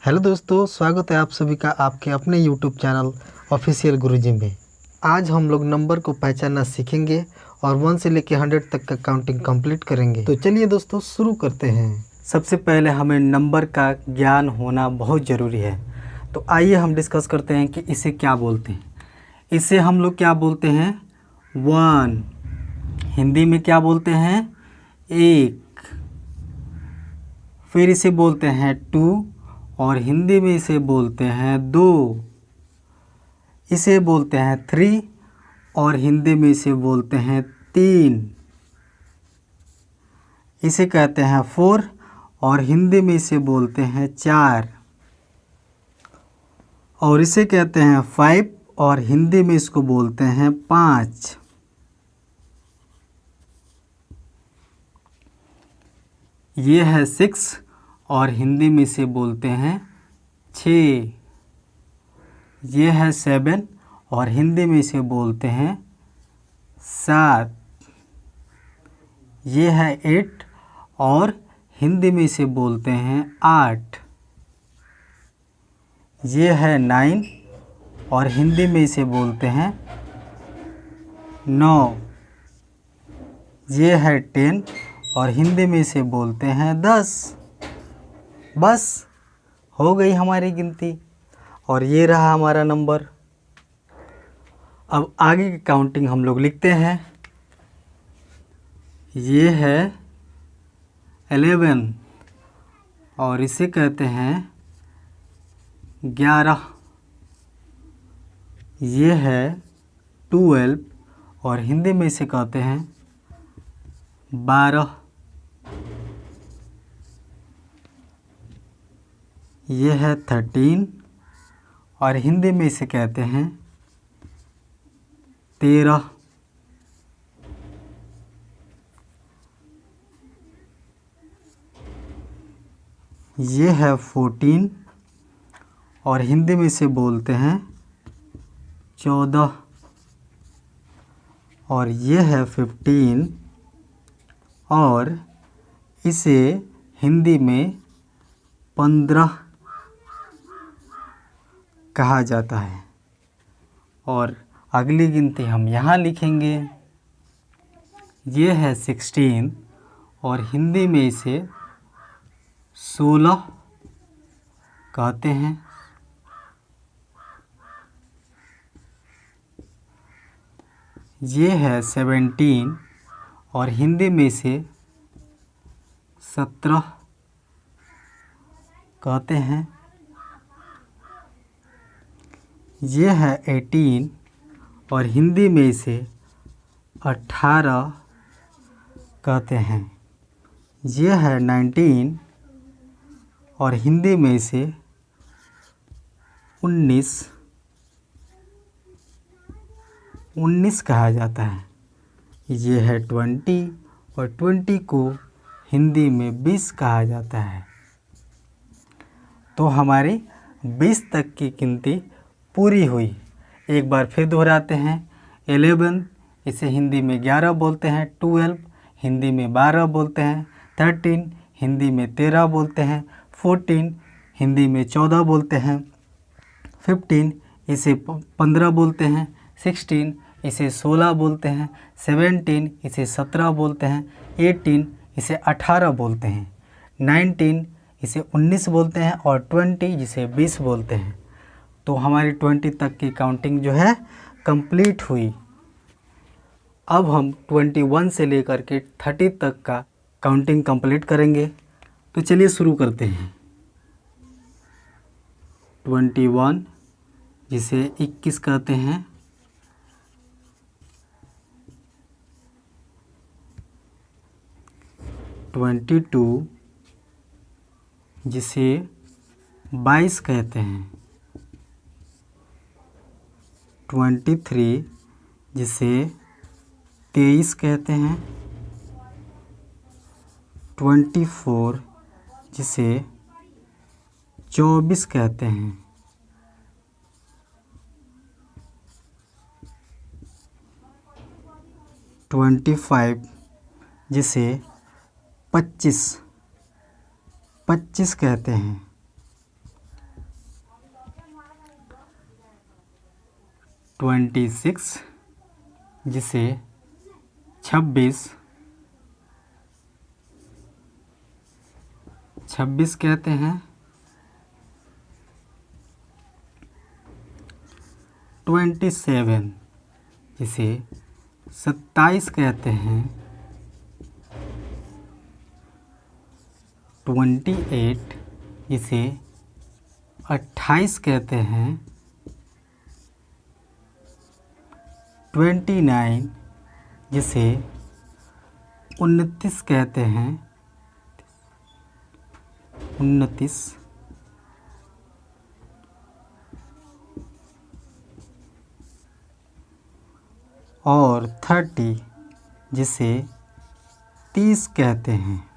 Hello दोस्तों, स्वागत है आप सभी का आपके अपने यूट्यूब चैनल ऑफिशियल गुरुजी में। आज हम लोग नंबर को पहचानना सीखेंगे और 1 से लेकर 100 तक का काउंटिंग कंप्लीट करेंगे। तो चलिए दोस्तों शुरू करते हैं। सबसे पहले हमें नंबर का ज्ञान होना बहुत ज़रूरी है। तो आइए हम डिस्कस करते हैं कि इसे क्या बोलते हैं। इसे हम लोग क्या बोलते हैं? 1। हिंदी में क्या बोलते हैं? 1। फिर इसे बोलते हैं 2 और हिंदी में इसे बोलते हैं 2। इसे बोलते हैं 3 और हिंदी में इसे बोलते हैं 3। इसे कहते हैं 4 और हिंदी में इसे बोलते हैं 4। और इसे कहते हैं 5 और हिंदी में इसको बोलते हैं 5। ये है 6 और हिंदी में इसे बोलते हैं 6। ये है 7 और हिंदी में इसे बोलते हैं 7। ये है 8 और हिंदी में इसे बोलते हैं 8। ये है 9 और हिंदी में इसे बोलते हैं 9। ये है 10 और हिंदी में इसे बोलते हैं 10। बस हो गई हमारी गिनती और ये रहा हमारा नंबर। अब आगे की काउंटिंग हम लोग लिखते हैं। ये है 11 और इसे कहते हैं 11। ये है 12 और हिंदी में इसे कहते हैं 12। ये है 13 और हिंदी में इसे कहते हैं 13। ये है 14 और हिंदी में इसे बोलते हैं 14। और ये है 15 और इसे हिंदी में 15 कहा जाता है। और अगली गिनती हम यहाँ लिखेंगे। ये है 16 और हिंदी में इसे 16 कहते हैं। ये है 17 और हिंदी में इसे 17 कहते हैं। ये है 18 और हिंदी में इसे 18 कहते हैं। ये है 19 और हिंदी में इसे 19 कहा जाता है। ये है 20 और 20 को हिंदी में 20 कहा जाता है। तो हमारी 20 तक की गिनती पूरी हुई। एक बार फिर दोहराते हैं। 11 इसे हिंदी में 11 बोलते हैं। 12 हिंदी में 12 बोलते हैं। 13 हिंदी में 13 बोलते हैं। 14 हिंदी में 14 बोलते हैं। 15 इसे 15 बोलते हैं। 16 इसे 16 बोलते हैं। 17 इसे 17 बोलते हैं। 18 इसे 18 बोलते हैं। 19 इसे 19 बोलते हैं और 20 जिसे 20 बोलते हैं। तो हमारी 20 तक की काउंटिंग जो है कंप्लीट हुई। अब हम 21 से लेकर के 30 तक का काउंटिंग कंप्लीट करेंगे। तो चलिए शुरू करते हैं। 21 जिसे 21 कहते हैं। 22 जिसे 22 कहते हैं। 23 जिसे 23 कहते हैं। 24 जिसे 24 कहते हैं। 25 जिसे 25 कहते हैं। 26 जिसे 26 कहते हैं। 27 जिसे 27 कहते हैं। 28 जिसे 28 कहते हैं। 29 जिसे 29 कहते हैं। 29 और 30 जिसे 30 कहते हैं।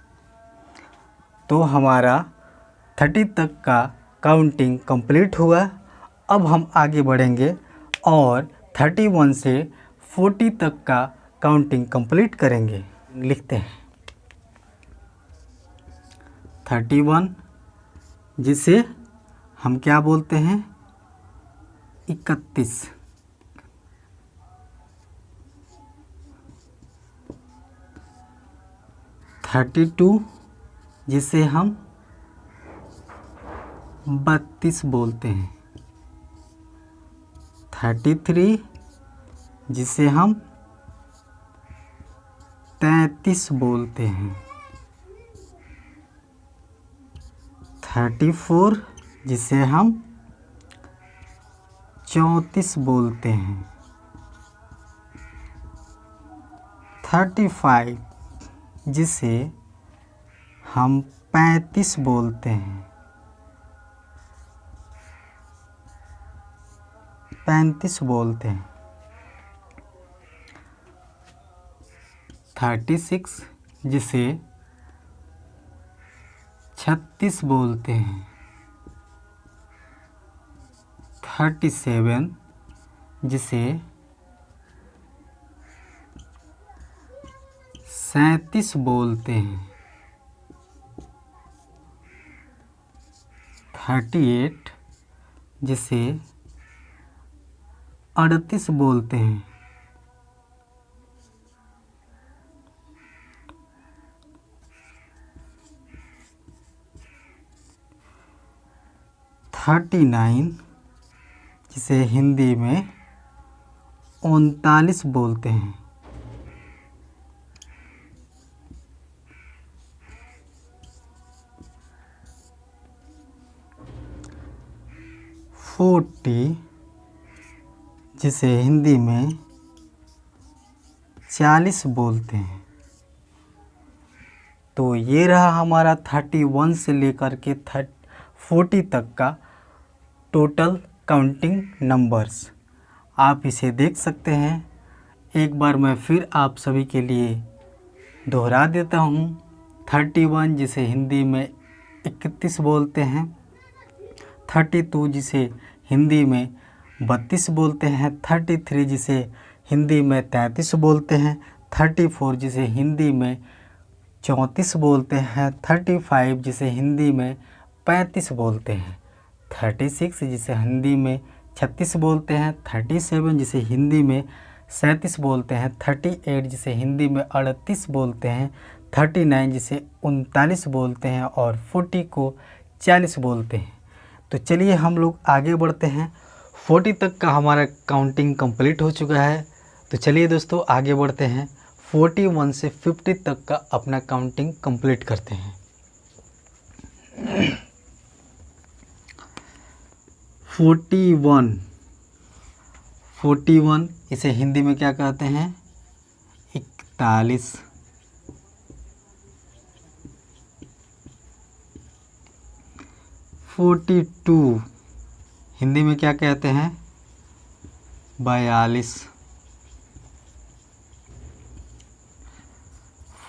तो हमारा 30 तक का काउंटिंग कंप्लीट हुआ। अब हम आगे बढ़ेंगे और 31 से 40 तक का काउंटिंग कंप्लीट करेंगे। लिखते हैं 31 जिसे हम क्या बोलते हैं 31। 32 जिसे हम 32 बोलते हैं। 33 जिसे हम 33 बोलते हैं। 34 जिसे हम 34 बोलते हैं। 35 जिसे हम 35 बोलते हैं। 35 बोलते हैं। 36 जिसे 36 बोलते हैं। 37 जिसे 37 बोलते हैं। 38 जिसे 38 बोलते हैं। 39 जिसे हिंदी में 39 बोलते हैं। 40 जिसे हिंदी में 40 बोलते हैं। तो ये रहा हमारा 31 से लेकर के 40 तक का टोटल काउंटिंग नंबर्स। आप इसे देख सकते हैं। एक बार मैं फिर आप सभी के लिए दोहरा देता हूँ। 31 जिसे हिंदी में 31 बोलते हैं। 32 जिसे हिंदी में 32 बोलते हैं। 33 जिसे हिंदी में 33 बोलते हैं। 34 जिसे हिंदी में 34 बोलते हैं। 35 जिसे हिंदी में 35 बोलते हैं। 36 जिसे हिंदी में 36 बोलते हैं। 37 जिसे हिंदी में 37 बोलते हैं। 38 जिसे हिंदी में 38 बोलते हैं। 39 जिसे 39 बोलते हैं और 40 को 40 बोलते हैं। तो चलिए हम लोग आगे बढ़ते हैं। 40 तक का हमारा काउंटिंग कंप्लीट हो चुका है। तो चलिए दोस्तों आगे बढ़ते हैं। 41 से 50 तक का अपना काउंटिंग कंप्लीट करते हैं। 41 इसे हिंदी में क्या कहते हैं 41। 42 हिंदी में क्या कहते हैं 42।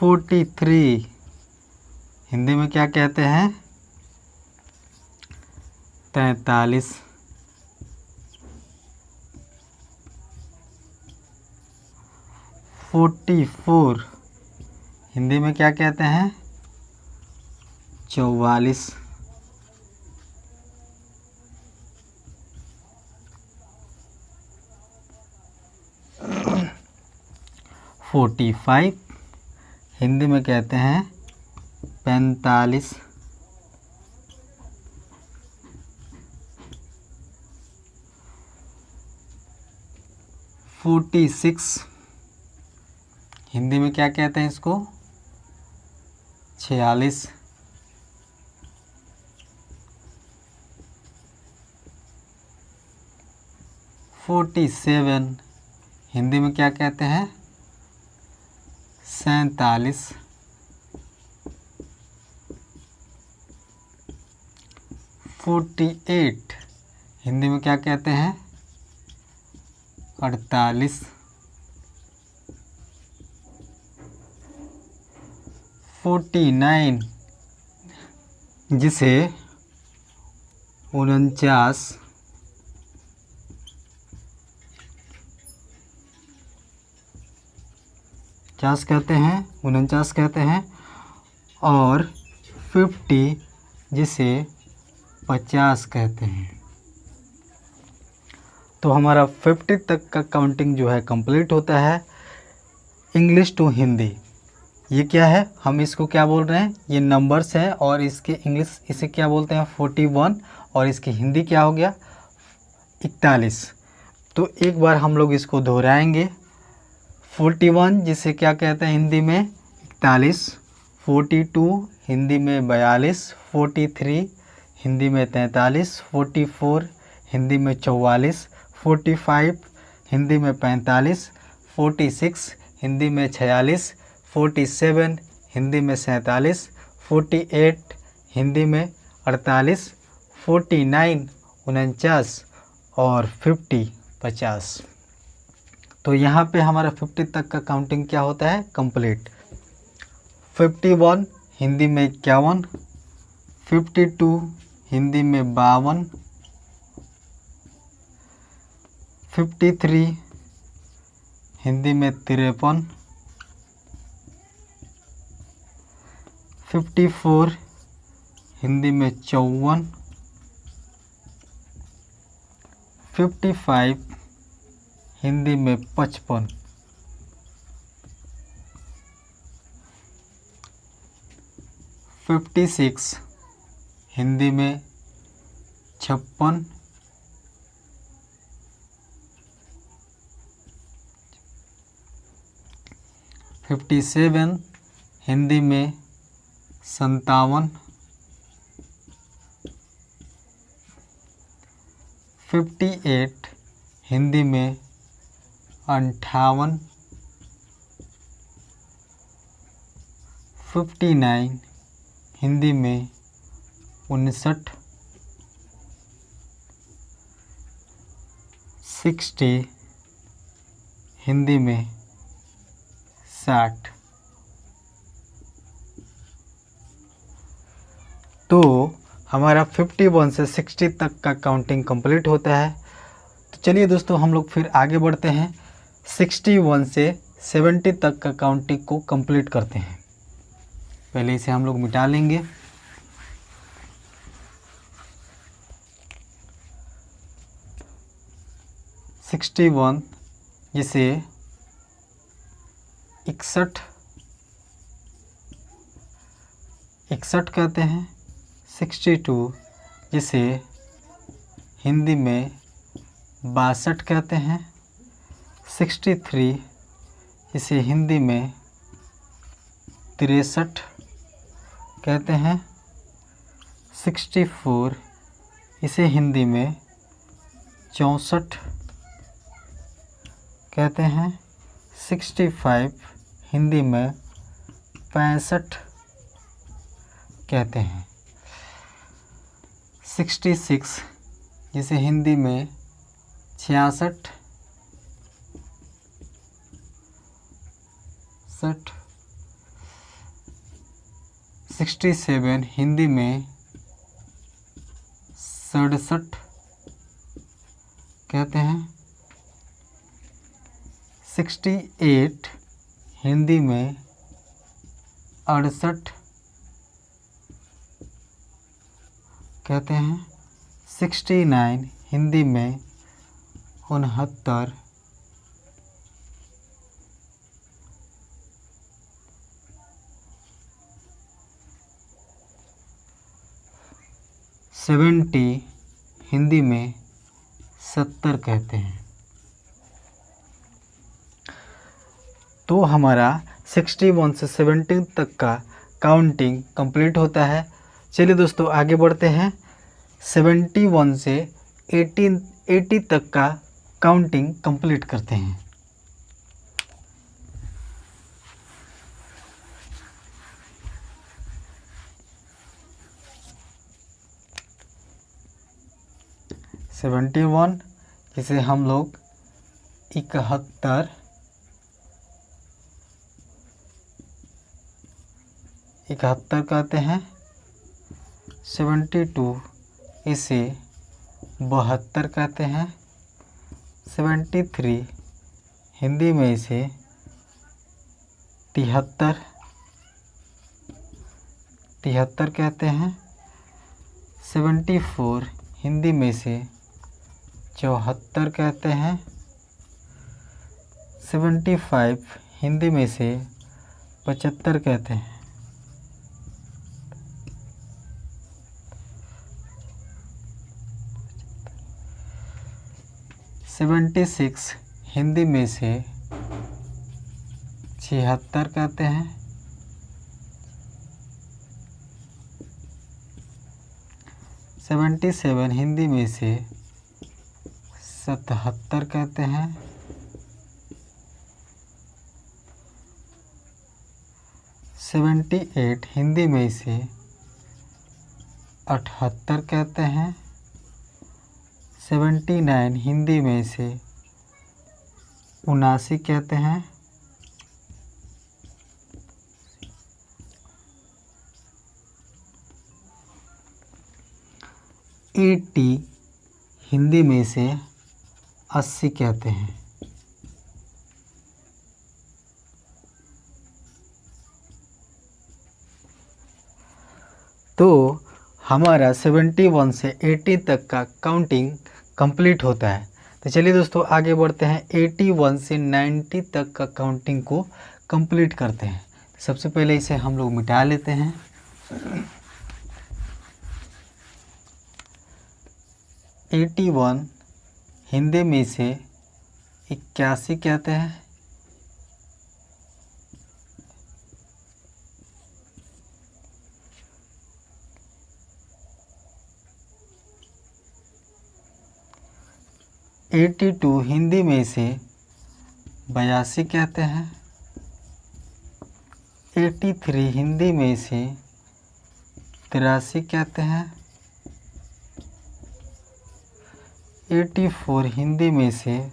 43 हिंदी में क्या कहते हैं 43। 44 हिंदी में क्या कहते हैं 44। 45 45, हिंदी में कहते हैं 45। 46, हिंदी में क्या कहते हैं इसको? 46। 47, हिंदी में क्या कहते हैं? 47। 48, हिंदी में क्या कहते हैं? 48। 49, जिसे 49 कहते हैं, 49 कहते हैं। और 50, जिसे 50 कहते हैं। तो हमारा 50 तक का काउंटिंग जो है कंप्लीट होता है। इंग्लिश टू हिंदी, ये क्या है? हम इसको क्या बोल रहे हैं? ये नंबर्स हैं और इसके इंग्लिश इसे क्या बोलते हैं? 41। और इसकी हिंदी क्या हो गया? 41। तो एक बार हम लोग इसको दोहराएंगे। 41 जिसे क्या कहते हैं हिंदी में? 41। 42 हिंदी में 42। 43 हिंदी में 43। 44 हिंदी में 44। 45 हिंदी में 45। 46 हिंदी में 46। 47 हिंदी में 47। 48 हिंदी में 48। 49 49 और 50 50। तो यहाँ पे हमारा 50 तक का काउंटिंग क्या होता है? कंप्लीट। 51 हिंदी में 51। 52 हिंदी में 52। 53 हिंदी में 53। 54 हिंदी में 54। 55 हिंदी में 55। 56 हिंदी में 56। 57 हिंदी में 57। 58 हिंदी में 58। 59 हिंदी में 59। 60 हिंदी में 60। तो हमारा 51 से 60 तक का काउंटिंग कंप्लीट होता है। तो चलिए दोस्तों हम लोग फिर आगे बढ़ते हैं। 61 से 70 तक का काउंटिंग को कंप्लीट करते हैं। पहले इसे हम लोग मिटा लेंगे। सिक्सटी वन जिसे 61 कहते हैं। 62 जिसे हिंदी में 62 कहते हैं। 63 जिसे हिंदी में 63 कहते हैं। 64 इसे हिंदी में 64 कहते हैं। 65 हिंदी में 65 कहते हैं। 66 जिसे हिंदी में 66 67 हिंदी में 67 कहते हैं। 68 हिंदी में 68 कहते हैं। 69 हिंदी में 69 70 हिंदी में 70 कहते हैं। तो हमारा 61 से 70 तक का काउंटिंग कंप्लीट होता है। चलिए दोस्तों आगे बढ़ते हैं। 71 से 80 तक का काउंटिंग कंप्लीट करते हैं। सेवेंटी वन जिसे हम लोग 71 कहते हैं। 72 इसे 72 कहते हैं। 73 हिंदी में इसे 73 कहते हैं। 74 हिंदी में इसे 74 कहते हैं। 75 हिंदी में इसे 75 कहते हैं। 76 हिंदी में से 76 कहते हैं। 77 हिंदी में से 77 कहते हैं। 78 हिंदी में से 78 कहते हैं। 79 हिंदी में से 79 कहते हैं। 80 हिंदी में से 80 कहते हैं। तो हमारा 71 से 80 तक का काउंटिंग कंप्लीट होता है। तो चलिए दोस्तों आगे बढ़ते हैं। 81 से 90 तक का काउंटिंग को कंप्लीट करते हैं। सबसे पहले इसे हम लोग मिटा लेते हैं। 81 हिंदी में से 81 कहते हैं। 82 हिंदी में से 82 कहते हैं। 83 हिंदी में से 83 कहते हैं। 84 हिंदी में से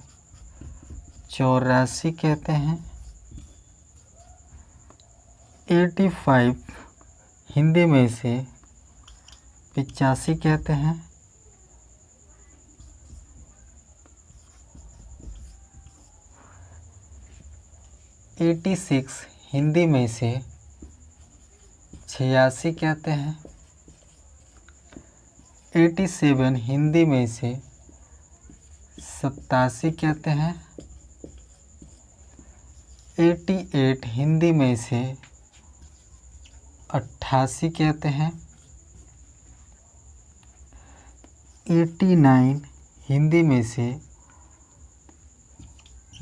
84 कहते हैं। 85 हिंदी में से 85 कहते हैं। 86 हिंदी में से 86 कहते हैं। 87 हिंदी में से 87 कहते हैं। 88 हिंदी में से 88 कहते हैं। 89 हिंदी में से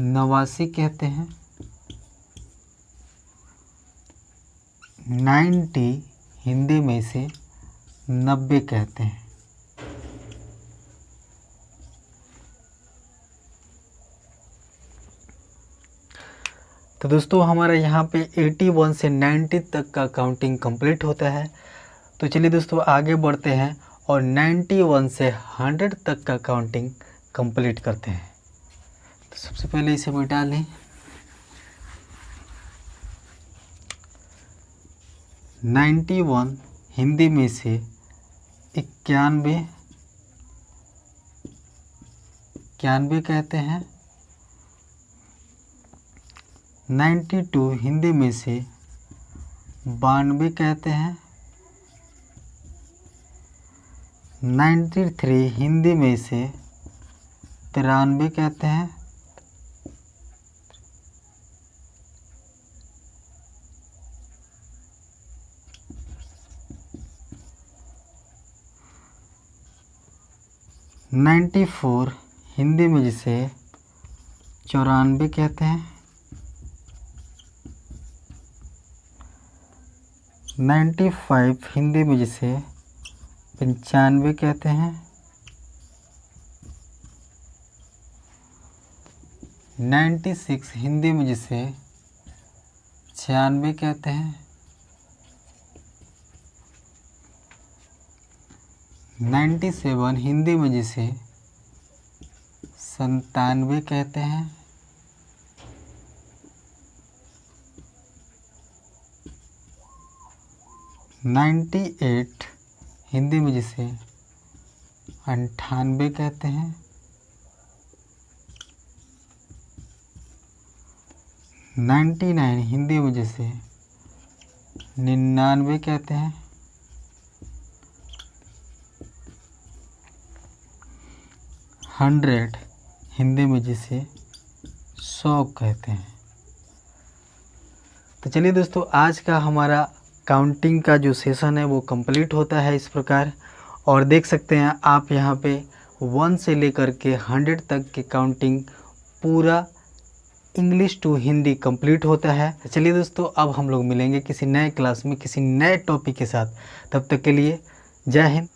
89 कहते हैं। 90 हिंदी में से 90 कहते हैं। तो दोस्तों हमारा यहाँ पे 81 से 90 तक का काउंटिंग कंप्लीट होता है। तो चलिए दोस्तों आगे बढ़ते हैं और 91 से 100 तक का काउंटिंग कंप्लीट करते हैं। तो सबसे पहले इसे मिटा लें। 91 हिंदी में से 91 कहते हैं। 92 हिंदी में से 92 कहते हैं। 93 हिंदी में से 93 कहते हैं। 94 94 हिंदी में जिसे 94 कहते हैं। 95 हिंदी में जिसे 95 कहते हैं। 96 हिंदी में जिसे 96 कहते हैं। 97 हिंदी में जिसे 97 कहते हैं। 98 हिंदी में जिसे 98 कहते हैं। 99 हिंदी में जिसे 99 कहते हैं। 100 हिंदी में जिसे 100 कहते हैं। तो चलिए दोस्तों, आज का हमारा काउंटिंग का जो सेशन है वो कंप्लीट होता है इस प्रकार। और देख सकते हैं आप यहाँ पे 1 से लेकर के 100 तक की काउंटिंग पूरा इंग्लिश टू हिंदी कंप्लीट होता है। चलिए दोस्तों, अब हम लोग मिलेंगे किसी नए क्लास में किसी नए टॉपिक के साथ। तब तक के लिए जय हिंद।